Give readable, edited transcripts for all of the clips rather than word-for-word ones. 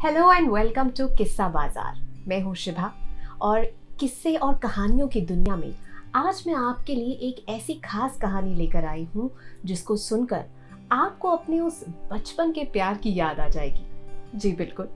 Hello and welcome to किस्सा बाजार। मैं हूँ शिभा और किस्से और कहानियों की दुनिया में आज मैं आपके लिए एक ऐसी खास कहानी लेकर आई हूँ जिसको सुनकर आपको अपने उस बचपन के प्यार की याद आ जाएगी। जी बिल्कुल,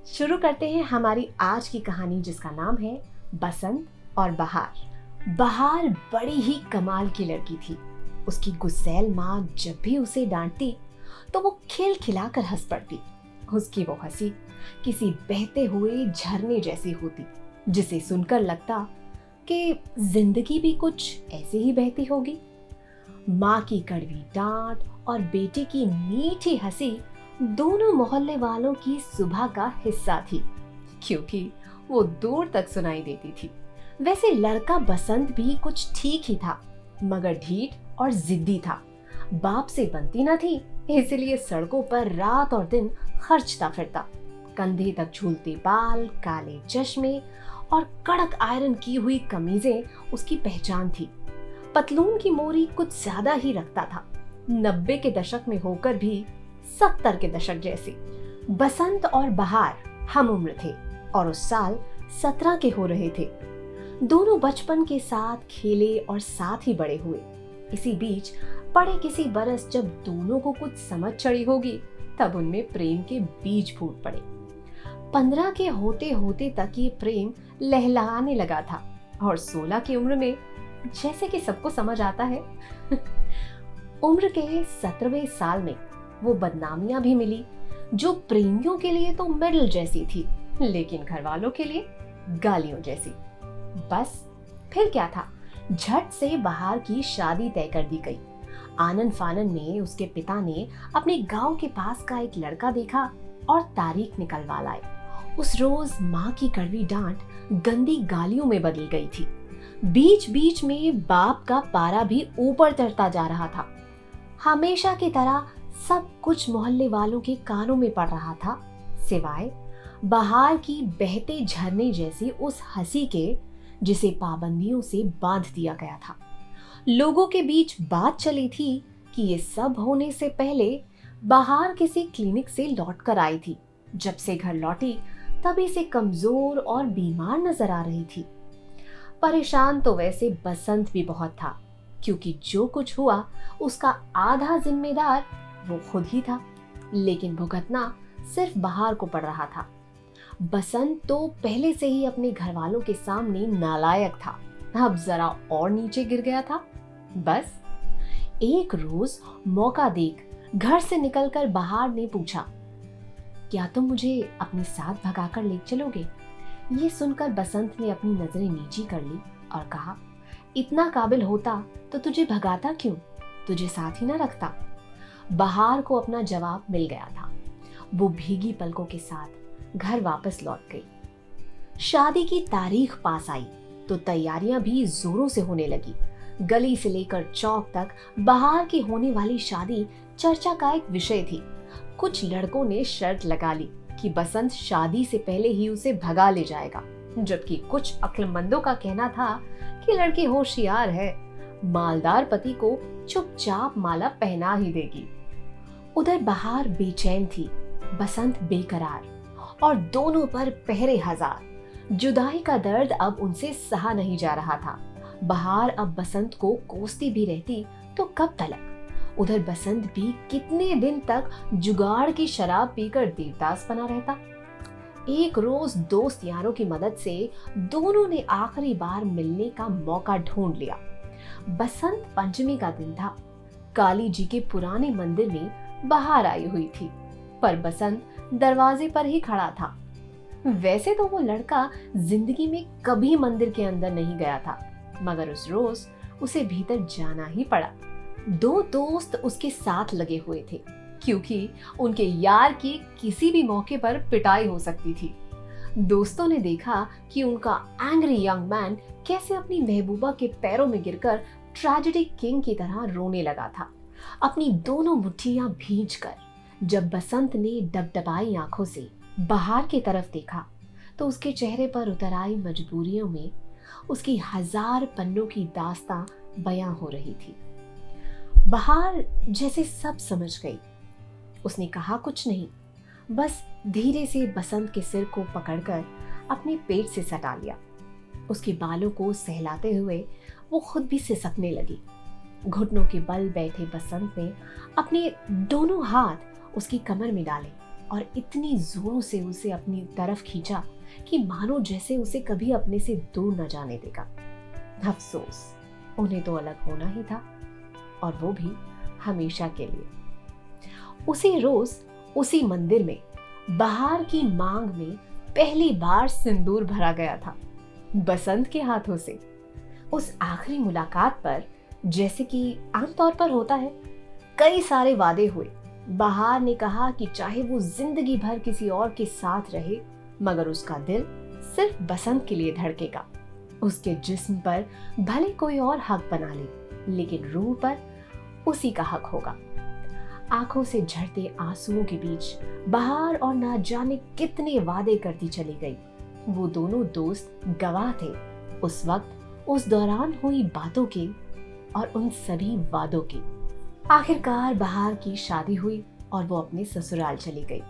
शुरू करते हैं हमारी आज की कहानी जिसका नाम है बसंत और बहार। बहार बड़ी ही कमाल की लड़की थी। उसकी गुस्सैल माँ जब भी उसे डांटती तो वो खिलखिलाकर हंस पड़ती। उसकी वो हंसी किसी बहते हुए झरने जैसी होती जिसे सुनकर लगता कि जिंदगी भी कुछ ऐसे ही बहती होगी। माँ की कड़वी डांट और बेटे की मीठी हंसी दोनों मोहल्ले वालों की सुबह का हिस्सा थी क्योंकि वो दूर तक सुनाई देती थी। वैसे लड़का बसंत भी कुछ ठीक ही था मगर ढीठ और जिद्दी था। बाप से बनती न थी इसलिए सड़कों पर रात और दिन खर्चता फिरता। कंधे तक झूलते बाल, काले चश्मे और कड़क आयरन की हुई कमीजें उसकी पहचान थी। पतलून की मोरी कुछ ज्यादा ही रखता था, 90 के दशक में होकर भी 70 के दशक जैसी। बसंत और बहार हम उम्र थे और उस साल 17 के हो रहे थे। दोनों बचपन के साथ खेले और साथ ही बड़े हुए। इसी बीच पड़े किसी बरस जब दोनों को कुछ समझ चढ़ी होगी तब उनमें प्रेम के बीज फूट पड़े। 15 के होते होते तक ये प्रेम लहलहाने लगा था और 16 की उम्र में जैसे कि सबको समझ आता है उम्र के 17वें साल में वो बदनामियां भी मिली जो प्रेमियों के लिए तो मेडल जैसी थी लेकिन घर वालों के लिए गालियों जैसी। बस फिर क्या था, झट से बहार की शादी तय कर दी गई। आनन फानन में उसके पिता ने अपने गांव के पास का एक लड़का देखा और तारीख निकलवा लाए। उस रोज माँ की कड़वी डांट गंदी गालियों में बदल गई थी। बीच बीच में बाप का पारा भी ऊपर चढ़ता जा रहा था। हमेशा की तरह सब कुछ मोहल्ले वालों के कानों में पड़ रहा था सिवाय बहार की बहते झरने जैसी उस हंसी के जिसे पाबंदियों से बांध दिया गया था। लोगों के बीच बात चली थी कि ये सब होने से पहले बहार किसी क्लिनिक से लौट कर आई थी। जब से घर लौटी तभी से कमजोर और बीमार नजर आ रही थी। परेशान तो वैसे बसंत भी बहुत था क्योंकि जो कुछ हुआ उसका आधा जिम्मेदार वो खुद ही था, लेकिन भुगतना सिर्फ बहार को पड़ रहा था। बसंत तो पहले से ही अपने घर वालों के सामने नालायक था, अब जरा और नीचे गिर गया था। बस एक रोज मौका देख घर से निकलकर बहार ने पूछा, क्या तुम मुझे अपने साथ भगाकर ले चलोगे? ये सुनकर बसंत ने अपनी नजरें नीची कर ली और कहा, इतना काबिल होता तो तुझे भगाता क्यों, तुझे साथ ही ना रखता। बहार को अपना जवाब मिल गया था। वो भीगी पलकों के साथ घर वापस लौट गई। शादी की तारीख पास आई तो तैयारियां भी जोरों से होने लगी। गली से लेकर चौक तक बहार की होने वाली शादी चर्चा का एक विषय थी। कुछ लड़कों ने शर्त लगा ली कि बसंत शादी से पहले ही उसे भगा ले जाएगा, जबकि कुछ अक्लमंदों का कहना था कि लड़की होशियार है, मालदार पति को चुपचाप माला पहना ही देगी। उधर बहार बेचैन थी, बसंत बेकरार और दोनों पर पहरे हजार। जुदाई का दर्द अब उनसे सहा नहीं जा रहा था। बहार अब बसंत को कोसती भी रहती तो कब तलक। उधर बसंत भी कितने दिन तक जुगाड़ की शराब पीकर देवदास बना रहता। एक रोज दोस्त यारों की मदद से दोनों ने आखिरी बार मिलने का मौका ढूंढ लिया। बसंत पंचमी का दिन था। काली जी के पुराने मंदिर में बहार आई हुई थी पर बसंत दरवाजे पर ही खड़ा था। वैसे तो वो लड़का जिंदगी में कभी मंदिर के अंदर नहीं गया था मगर उस रोज उसे भीतर जाना ही पड़ा। दो दोस्त उसके साथ लगे हुए थे क्योंकि उनके यार की किसी भी मौके पर पिटाई हो सकती थी। दोस्तों ने देखा कि उनका एंग्री यंग मैन कैसे अपनी महबूबा के पैरों में गिरकर ट्रेजेडी किंग की तरह रोने लगा था, अपनी दोनों मुट्ठियां भींचकर। जब बसंत ने डबडबाई आंखों से बहार की तरफ देखा तो उसके चेहरे पर उतर आई मजबूरियों में उसकी 1000 पन्नों की दास्तां बयां हो रही थी। बहार जैसे सब समझ गई। उसने कहा कुछ नहीं बस धीरे से बसंत के सिर को पकड़कर अपने पेट से सटा लिया। उसके बालों को सहलाते हुए वो खुद भी सिसकने लगी। घुटनों के बल बैठे बसंत ने अपने दोनों हाथ उसकी कमर में डाले और इतनी जोरों से उसे अपनी तरफ खींचा कि मानो जैसे उसे कभी अपने से दूर न जाने देगा। अफसोस, उन्हें तो अलग होना ही था, और वो भी हमेशा के लिए। उसी रोज उसी मंदिर में बहार की मांग में पहली बार सिंदूर भरा गया था, बसंत के हाथों से। उस आखिरी मुलाकात पर, जैसे कि आमतौर पर होता है, कई सारे वादे हुए। बहार ने कहा कि चाहे वो जिंदगी भर किसी और के साथ रहे, मगर उसका दिल सिर्फ बसंत के लिए धड़केगा। उसके जिस्म पर भले कोई और हक बना ले, लेकिन रूह पर उसी का हक होगा। आंखों से झड़ते आंसुओं के बीच बहार और ना जाने कितने वादे करती चली गई। वो दोनों दोस्त गवाह थे उस वक्त, उस दौरान हुई बातों के और उन सभी वादों की। आखिरकार बहार की शादी हुई और वो अपने ससुराल चली गई।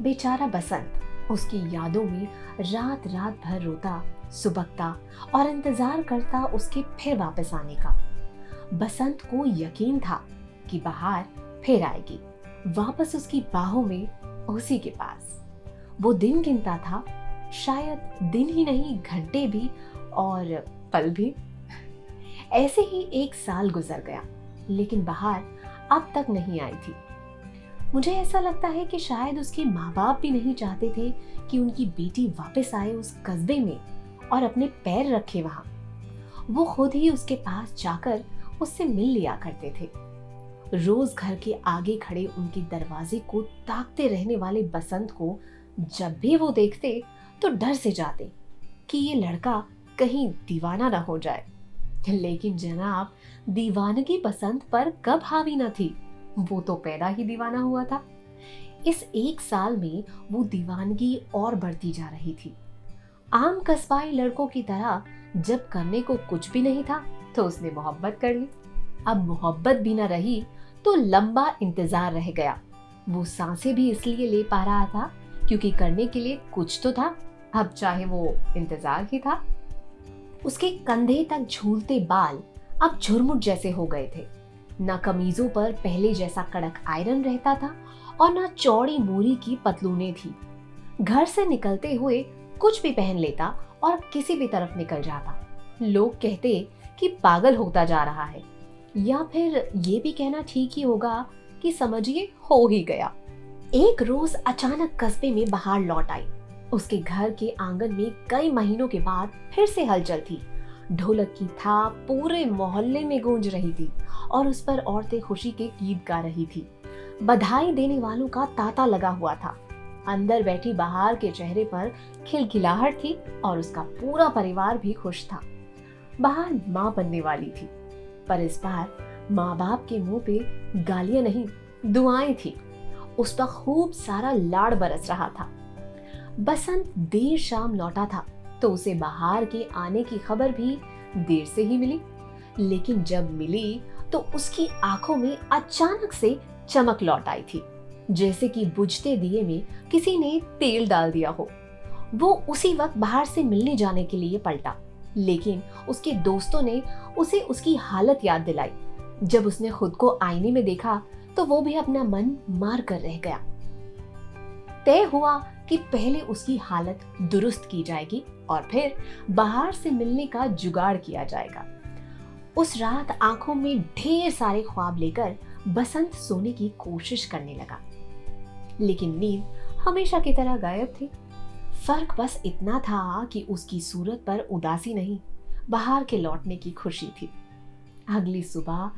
बेचारा बसंत उसकी यादों में रात रात भर रोता, सुबकता और इंतजार करता उसके फिर वापस आने का। बसंत को यकीन था कि बहार फिर आएगी, वापस उसकी बाहों में, उसी के पास। वो दिन गिनता था, शायद दिन ही नहीं, घंटे भी और पल भी। ऐसे ही 1 साल गुजर गया, लेकिन बहार अब तक नहीं आई थी। मुझे ऐसा लगता है कि शायद उसके माँ बाप भी नहीं चाहते थे कि उनकी बेटी वापस आए उस कस्बे में और अपने पैर रखे वहां। वो खुद ही उसके पास जाकर उससे मिल लिया करते थे। रोज घर के आगे खड़े उनके दरवाजे को ताकते रहने वाले बसंत को जब भी वो देखते तो डर से जाते कि ये लड़का कहीं दीवाना ना हो जाए। लेकिन जनाब, दीवानगी बसंत पर कब हावी न थी, वो तो पैदा ही दीवाना हुआ था। इस 1 साल में वो दीवानगी और बढ़ती जा रही थी। आम कस्बाई लड़कों की तरह जब करने को कुछ भी नहीं था तो उसने मोहब्बत कर ली। अब मोहब्बत भी न रही तो लंबा इंतजार रह गया। वो सांसें भी इसलिए ले पा रहा था क्योंकि करने के लिए कुछ तो था, अब चाहे वो इंतजार ही था। उसके कंधे तक झूलते बाल अब झुरमुट जैसे हो गए थे। न कमीजों पर पहले जैसा कड़क आयरन रहता था और न चौड़ी मोरी की पतलूनें थी। घर से निकलते हुए कुछ भी पहन लेता और किसी भी तरफ निकल जाता। लोग कहते कि पागल होता जा रहा है, या फिर ये भी कहना ठीक ही होगा कि समझिए हो ही गया। एक रोज अचानक कस्बे में बहार लौट आई। उसके घर के आंगन में कई महीनों के बाद फिर से हलचल थी। ढोलक की थाप पूरे मोहल्ले में गूंज रही थी और उस पर औरतें खुशी के गीत गा रही थी। बधाई देने वालों का तांता लगा हुआ था। अंदर बैठी बहार के चेहरे पर खिलखिलाहट थी और उसका पूरा परिवार भी खुश था। बहार माँ बनने वाली थी, पर इस बार माँ बाप के मुंह पे गालियां नहीं, दुआएं थी। उस पर खूब सारा लाड़ बरस रहा था। बसंत देर शाम लौटा था तो उसे बहार के आने की खबर भी देर से ही मिली, लेकिन जब मिली तो उसकी आंखों में अचानक से चमक लौट आई थी, जैसे कि बुझते दिए में किसी ने तेल डाल दिया हो। वो उसी वक्त बाहर से मिलने जाने के लिए पलटा, लेकिन उसके दोस्तों ने उसे उसकी हालत याद दिलाई। जब उसने खुद को आईने में देखा तो वो भी अपना मन मार कर रह गया। तय हुआ कि पहले उसकी हालत दुरुस्त की जाएगी और फिर बाहर से मिलने का जुगाड़ किया जाएगा। उस रात आंखों में ढेर सारे ख्वाब लेकर बसंत सोने की कोशिश करने लगा, लेकिन नींद हमेशा की तरह गायब थी। फर्क बस इतना था कि उसकी सूरत पर उदासी नहीं, बाहर के लौटने की खुशी थी। अगली सुबह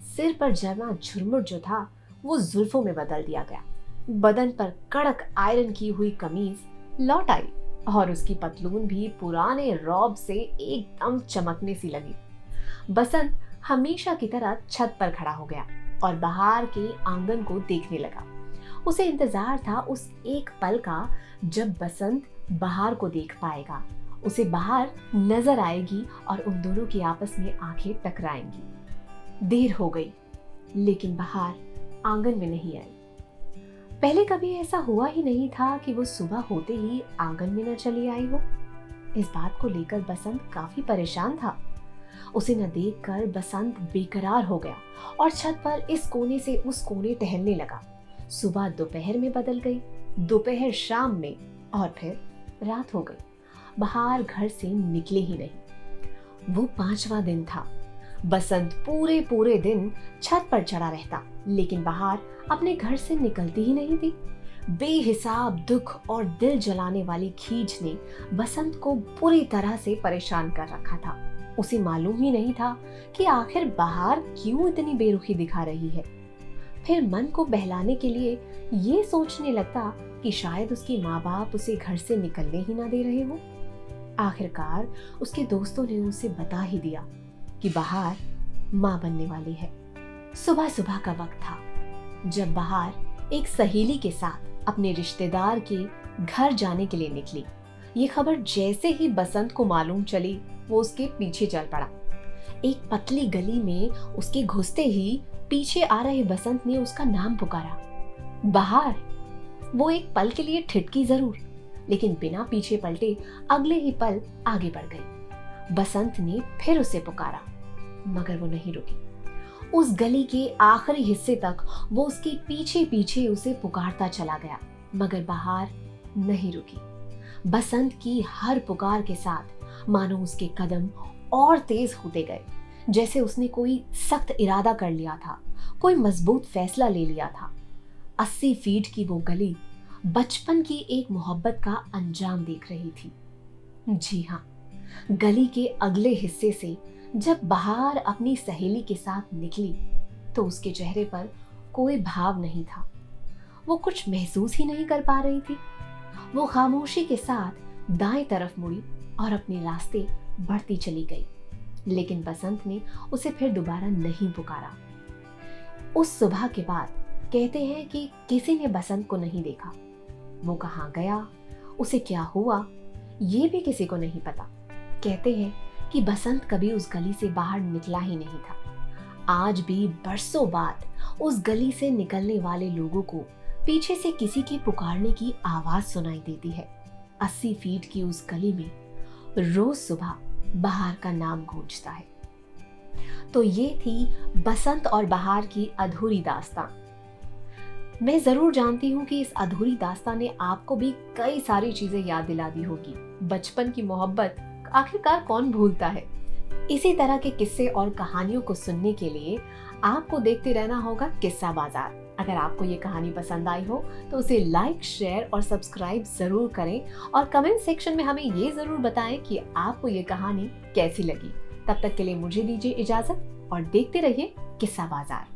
सिर पर जमा झुरमुट जो था वो जुल्फों में बदल दिया गया। बदन पर कड़क आयरन की हुई कमीज लौट आई और उसकी पतलून भी पुराने रौब से एकदम चमकने सी लगी। बसंत हमेशा की तरह छत पर खड़ा हो गया और बाहर के आंगन को देखने लगा। उसे इंतजार था उस एक पल का जब बसंत बाहर को देख पाएगा, उसे बाहर नजर आएगी और उन दोनों की आपस में आंखें टकराएंगी। देर हो गई, लेकिन बाहर आंगन में नहीं आई। पहले कभी ऐसा हुआ ही नहीं था कि वो सुबह होते ही आंगन में न चली आई हो। इस बात को लेकर बसंत काफी परेशान था। उसे न देखकर बसंत बेकरार हो गया और छत पर इस कोने से उस कोने टहलने लगा। सुबह दोपहर में बदल गई, दोपहर शाम में, और फिर रात हो गई। बहार घर से निकले ही नहीं। वो 5वां दिन था। बसंत पूरे पूरे दिन छत पर चढ़ा रहता, लेकिन बहार अपने घर से निकलती ही नहीं थी। बेहिसाब दुख और दिल जलाने वाली खींच ने बसंत को बुरी तरह से परेशान कर रखा था। उसे मालूम ही नहीं था कि आखिर बहार क्यों इतनी बेरुखी दिखा रही है। फिर मन को बहलाने के लिए ये सोचने लगता कि शायद उसके माँ बाप उसे घर से निकलने ही ना दे रहे हो। आखिरकार उसके दोस्तों ने उसे बता ही दिया कि बहार माँ बनने वाली है। सुबह सुबह का वक्त था जब बहार एक सहेली के साथ अपने रिश्तेदार के घर जाने के लिए निकली। ये खबर जैसे ही बसंत को मालूम चली, वो उसके पीछे चल पड़ा। एक पतली गली में उसके घुसते ही पीछे आ रहे बसंत ने उसका नाम पुकारा, बहार। वो एक पल के लिए ठिठकी जरूर, लेकिन बिना पीछे पलटे अगले ही पल आगे बढ़ गई। बसंत ने फिर उसे पुकारा, मगर वो नहीं रुकी। उस गली के आखिरी हिस्से तक वो उसके पीछे पीछे उसे पुकारता चला गया, मगर बहार नहीं रुकी। बसंत की हर पुकार के साथ मानो उसके कदम और तेज होते गए, जैसे उसने कोई सख्त इरादा कर लिया था, कोई मजबूत फैसला ले लिया था। 80 फीट की वो गली बचपन की एक मोहब्बत का अंजाम देख रही थी। जी हाँ, गली के अगले हिस्से से जब बहार अपनी सहेली के साथ निकली तो उसके चेहरे पर कोई भाव नहीं था। वो कुछ महसूस ही नहीं कर पा रही थी। वो खामोशी के साथ दाएं तरफ मुड़ी और अपने रास्ते बढ़ती चली गई, लेकिन बसंत ने उसे फिर दोबारा नहीं पुकारा। उस सुबह के बाद कहते हैं कि किसी ने बसंत को नहीं देखा। वो कहाँ गया, उसे क्या हुआ, ये भी किसी को नहीं पता। कहते हैं कि बसंत कभी उस गली से बाहर निकला ही नहीं था। आज भी बरसों बाद उस गली से निकलने वाले लोगों को पीछे से किसी के पुकारने की आवाज सुनाई देती है। 80 फीट की उस गली में रोज सुबह बहार का नाम गूंजता है। तो ये थी बसंत और बहार की अधूरी दास्तां। मैं जरूर जानती हूँ कि इस अधूरी दास्तां ने आपको भी कई सारी चीजें याद दिला दी होगी। बचपन की मोहब्बत आखिरकार कौन भूलता है। इसी तरह के किस्से और कहानियों को सुनने के लिए आपको देखते रहना होगा किस्सा बाजार। अगर आपको ये कहानी पसंद आई हो तो उसे लाइक, शेयर और सब्सक्राइब जरूर करें और कमेंट सेक्शन में हमें ये जरूर बताएं कि आपको ये कहानी कैसी लगी। तब तक के लिए मुझे दीजिए इजाजत और देखते रहिए किस्सा बाजार।